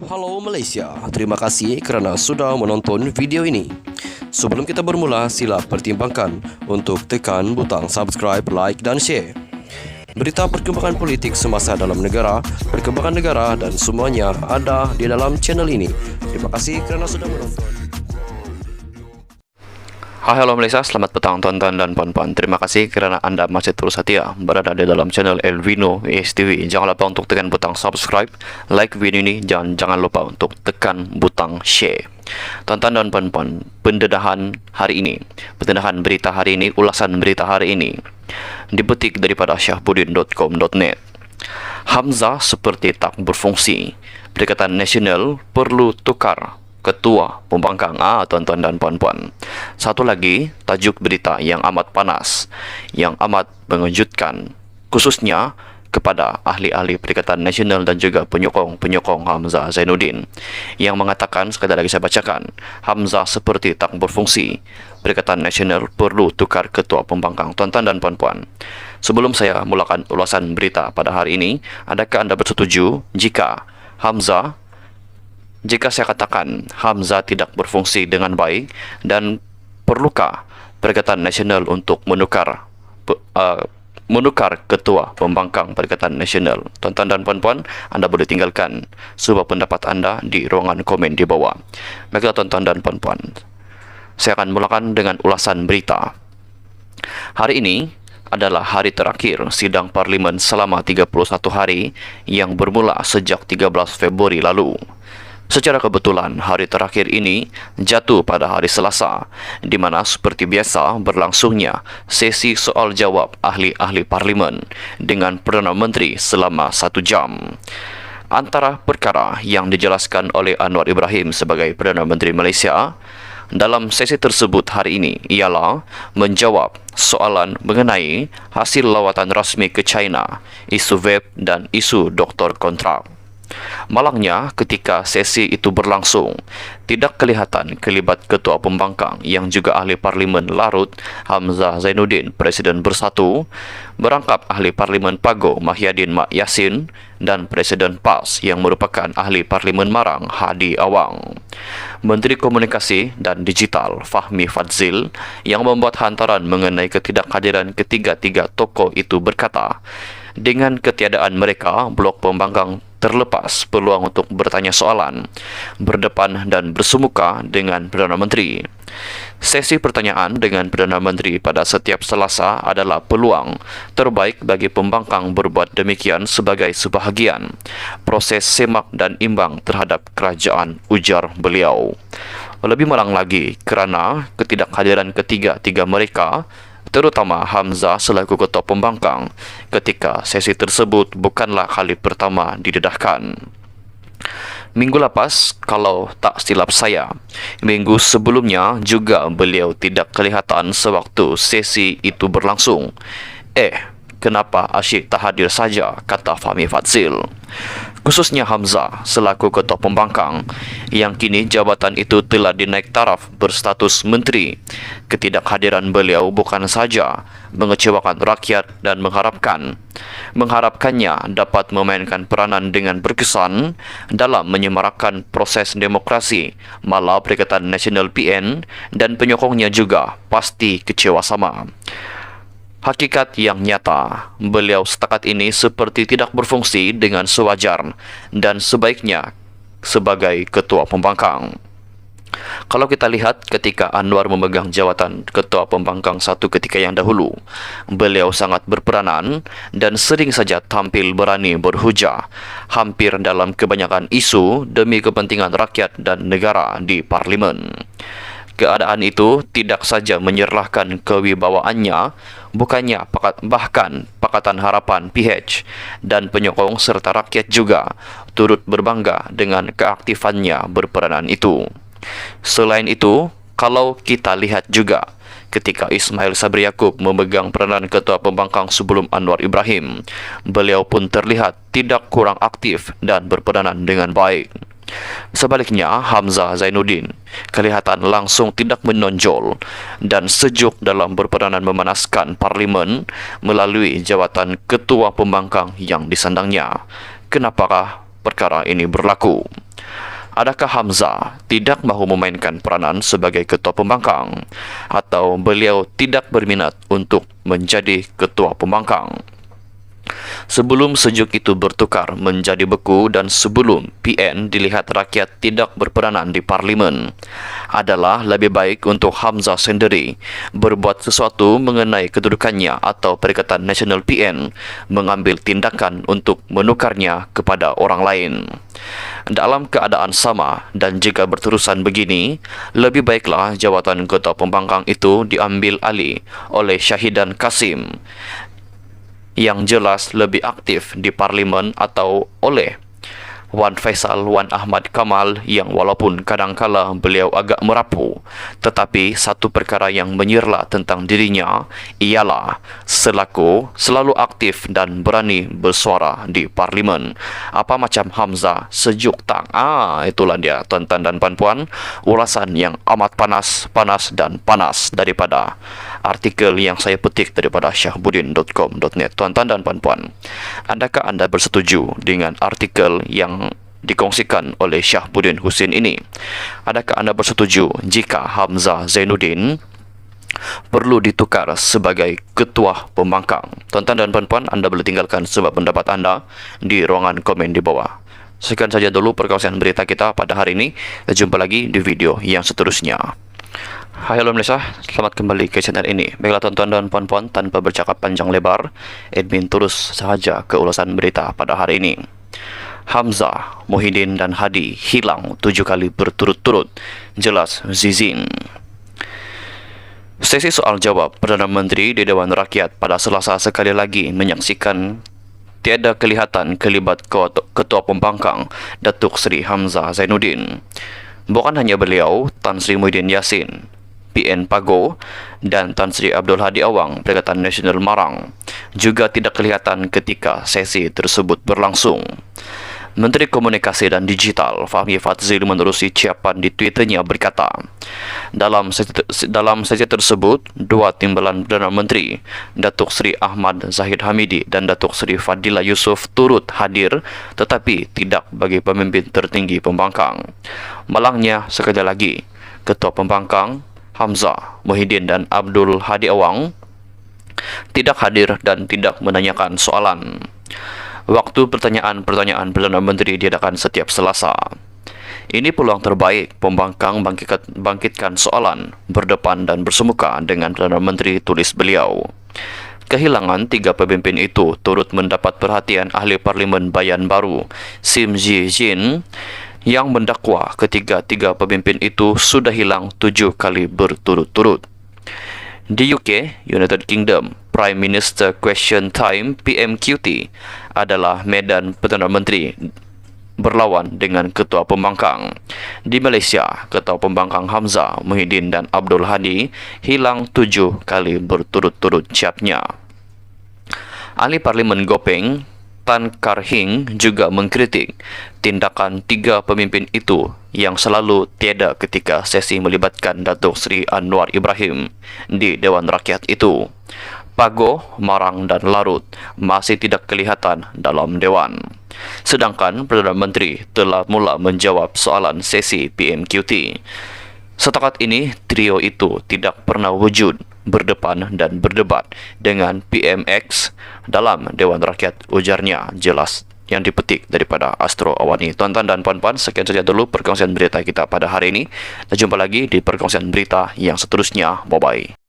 Halo Malaysia, terima kasih kerana sudah menonton video ini. Sebelum kita bermula, sila pertimbangkan untuk tekan butang subscribe, like dan share. Berita perkembangan politik semasa dalam negara, perkembangan negara dan semuanya ada di dalam channel ini. Terima kasih kerana sudah menonton. Hai, halo Malaysia, selamat petang tuan-tuan dan puan-puan. Terima kasih kerana anda masih terus setia berada di dalam channel Elvino ASTV. Jangan lupa untuk tekan butang subscribe, like video ini, dan jangan lupa untuk tekan butang share. Tuan-tuan dan puan-puan, pendedahan hari ini, pendedahan berita hari ini, ulasan berita hari ini dipetik daripada syahbudin.com.net. Hamzah seperti tak berfungsi. Perikatan Nasional perlu tukar Ketua Pembangkang. Tuan-tuan dan puan-puan. Satu lagi, tajuk berita yang amat panas, yang amat mengejutkan, khususnya kepada ahli-ahli Perikatan Nasional dan juga penyokong-penyokong Hamzah Zainuddin, yang mengatakan, sekali lagi saya bacakan, Hamzah seperti tak berfungsi. Perikatan Nasional perlu tukar Ketua Pembangkang. Tuan-tuan dan puan-puan, sebelum saya mulakan ulasan berita pada hari ini, adakah anda bersetuju jika saya katakan Hamzah tidak berfungsi dengan baik, dan perlukah Perikatan Nasional untuk menukar Ketua Pembangkang Perikatan Nasional? Tuan-tuan dan puan-puan, anda boleh tinggalkan sebuah pendapat anda di ruangan komen di bawah. Baiklah tuan-tuan dan puan-puan, saya akan mulakan dengan ulasan berita. Hari ini adalah hari terakhir sidang parlimen selama 31 hari yang bermula sejak 13 Februari lalu. Secara kebetulan, hari terakhir ini jatuh pada hari Selasa, di mana seperti biasa berlangsungnya sesi soal jawab ahli-ahli parlimen dengan Perdana Menteri selama 1 jam. Antara perkara yang dijelaskan oleh Anwar Ibrahim sebagai Perdana Menteri Malaysia dalam sesi tersebut hari ini ialah menjawab soalan mengenai hasil lawatan rasmi ke China, isu vape dan isu doktor kontrak. Malangnya, ketika sesi itu berlangsung, tidak kelihatan kelibat Ketua Pembangkang yang juga ahli parlimen Larut, Hamzah Zainuddin, Presiden Bersatu, berangkap ahli parlimen Pago, Mahyadin Mak Yassin, dan Presiden PAS yang merupakan ahli parlimen Marang, Hadi Awang. Menteri Komunikasi dan Digital, Fahmi Fadzil, yang membuat hantaran mengenai ketidakhadiran ketiga-tiga tokoh itu berkata, dengan ketiadaan mereka, Blok Pembangkang terlepas peluang untuk bertanya soalan, berdepan dan bersumuka dengan Perdana Menteri. Sesi pertanyaan dengan Perdana Menteri pada setiap Selasa adalah peluang terbaik bagi pembangkang berbuat demikian sebagai sebahagian proses semak dan imbang terhadap kerajaan, ujar beliau. Lebih malang lagi, kerana ketidakhadiran ketiga-tiga mereka, terutama Hamzah selaku Ketua Pembangkang, ketika sesi tersebut bukanlah kali pertama didedahkan. Minggu lepas, kalau tak silap saya, minggu sebelumnya juga beliau tidak kelihatan sewaktu sesi itu berlangsung. Kenapa asyik tak hadir saja, kata Fahmi Fadzil. Khususnya Hamzah selaku Ketua Pembangkang, yang kini jabatan itu telah dinaik taraf berstatus menteri. Ketidakhadiran beliau bukan saja mengecewakan rakyat dan mengharapkannya dapat memainkan peranan dengan berkesan dalam menyemarakkan proses demokrasi, malah Perikatan Nasional PN dan penyokongnya juga pasti kecewa sama. Hakikat yang nyata, beliau setakat ini seperti tidak berfungsi dengan sewajar dan sebaiknya sebagai Ketua Pembangkang. Kalau kita lihat ketika Anwar memegang jawatan Ketua Pembangkang satu ketika yang dahulu, beliau sangat berperanan dan sering saja tampil berani berhujah hampir dalam kebanyakan isu demi kepentingan rakyat dan negara di parlimen. Keadaan itu tidak saja menyerlahkan kewibawaannya, bahkan Pakatan Harapan PH dan penyokong serta rakyat juga turut berbangga dengan keaktifannya berperanan itu. Selain itu, kalau kita lihat juga ketika Ismail Sabri Yaakob memegang peranan Ketua Pembangkang sebelum Anwar Ibrahim, beliau pun terlihat tidak kurang aktif dan berperanan dengan baik. Sebaliknya, Hamzah Zainuddin kelihatan langsung tidak menonjol dan sejuk dalam berperanan memanaskan parlimen melalui jawatan Ketua Pembangkang yang disandangnya. Kenapakah perkara ini berlaku? Adakah Hamzah tidak mahu memainkan peranan sebagai ketua pembangkang, atau beliau tidak berminat untuk menjadi ketua pembangkang? Sebelum sejuk itu bertukar menjadi beku dan sebelum PN dilihat rakyat tidak berperanan di parlimen, adalah lebih baik untuk Hamzah sendiri berbuat sesuatu mengenai kedudukannya atau Perikatan Nasional PN mengambil tindakan untuk menukarnya kepada orang lain. Dalam keadaan sama dan jika berterusan begini, lebih baiklah jawatan ketua pembangkang itu diambil alih oleh Syahidan Kasim yang jelas lebih aktif di parlimen atau oleh Wan Faisal Wan Ahmad Kamal yang walaupun kadangkala beliau agak merapu, tetapi satu perkara yang menyerla tentang dirinya ialah selalu aktif dan berani bersuara di parlimen. Apa macam Hamzah sejuk tak? Itulah dia tuan-tuan dan puan-puan, ulasan yang amat panas daripada artikel yang saya petik daripada syahbudin.com.net. Tuan-tuan dan puan-puan, adakah anda bersetuju dengan artikel yang dikongsikan oleh Syahbudin Husin ini? Adakah anda bersetuju jika Hamzah Zainuddin perlu ditukar sebagai ketua pembangkang? Tuan-tuan dan puan-puan, anda boleh tinggalkan sebab pendapat anda di ruangan komen di bawah. Sekian saja dulu perkongsian berita kita pada hari ini. Jumpa lagi di video yang seterusnya. Hai, halo Malaysia, selamat kembali ke channel ini. Baiklah tuan-tuan dan puan-puan, tanpa bercakap panjang lebar, admin terus sahaja ke ulasan berita pada hari ini. Hamzah, Muhyiddin dan Hadi hilang 7 kali berturut-turut, jelas Zizin. Sesi soal jawab Perdana Menteri di Dewan Rakyat pada Selasa sekali lagi menyaksikan tiada kelihatan kelibat Ketua Pembangkang Datuk Seri Hamzah Zainuddin. Bukan hanya beliau, Tan Sri Muhyiddin Yassin, PN Pago dan Tan Sri Abdul Hadi Awang, Perikatan Nasional Marang, juga tidak kelihatan ketika sesi tersebut berlangsung. Menteri Komunikasi dan Digital Fahmi Fadzil menerusi ucapan di Twitternya berkata, dalam sesi tersebut, dua timbalan Perdana Menteri, Datuk Seri Ahmad Zahid Hamidi dan Datuk Seri Fadila Yusof turut hadir, tetapi tidak bagi pemimpin tertinggi pembangkang. Malangnya, sekali lagi, Ketua Pembangkang Hamzah, Muhyiddin dan Abdul Hadi Awang tidak hadir dan tidak menanyakan soalan. Waktu pertanyaan-pertanyaan Perdana Menteri diadakan setiap Selasa. Ini peluang terbaik pembangkang bangkitkan soalan, berdepan dan bersemuka dengan Perdana Menteri, tulis beliau. Kehilangan tiga pemimpin itu turut mendapat perhatian ahli parlimen Bayan Baru, Sim Ji Jin, yang mendakwa ketiga-tiga pemimpin itu sudah hilang 7 kali berturut-turut. Di UK, United Kingdom, Prime Minister Question Time (PMQT) adalah medan Perdana Menteri berlawan dengan Ketua Pembangkang. Di Malaysia, Ketua Pembangkang Hamzah, Muhyiddin dan Abdul Hadi hilang 7 kali berturut-turut capnya. Ahli Parlimen Gopeng, Tan Kar Hing, juga mengkritik tindakan tiga pemimpin itu yang selalu tiada ketika sesi melibatkan Datuk Seri Anwar Ibrahim di Dewan Rakyat itu. Pago, Marang dan Larut masih tidak kelihatan dalam Dewan. Sedangkan Perdana Menteri telah mula menjawab soalan sesi PMQT. Setakat ini, trio itu tidak pernah wujud berdepan dan berdebat dengan PMX dalam Dewan Rakyat, ujarnya, jelas yang dipetik daripada Astro Awani. Tuan-tuan dan puan-puan, sekian saja dulu perkongsian berita kita pada hari ini. Dan jumpa lagi di perkongsian berita yang seterusnya. Bye-bye.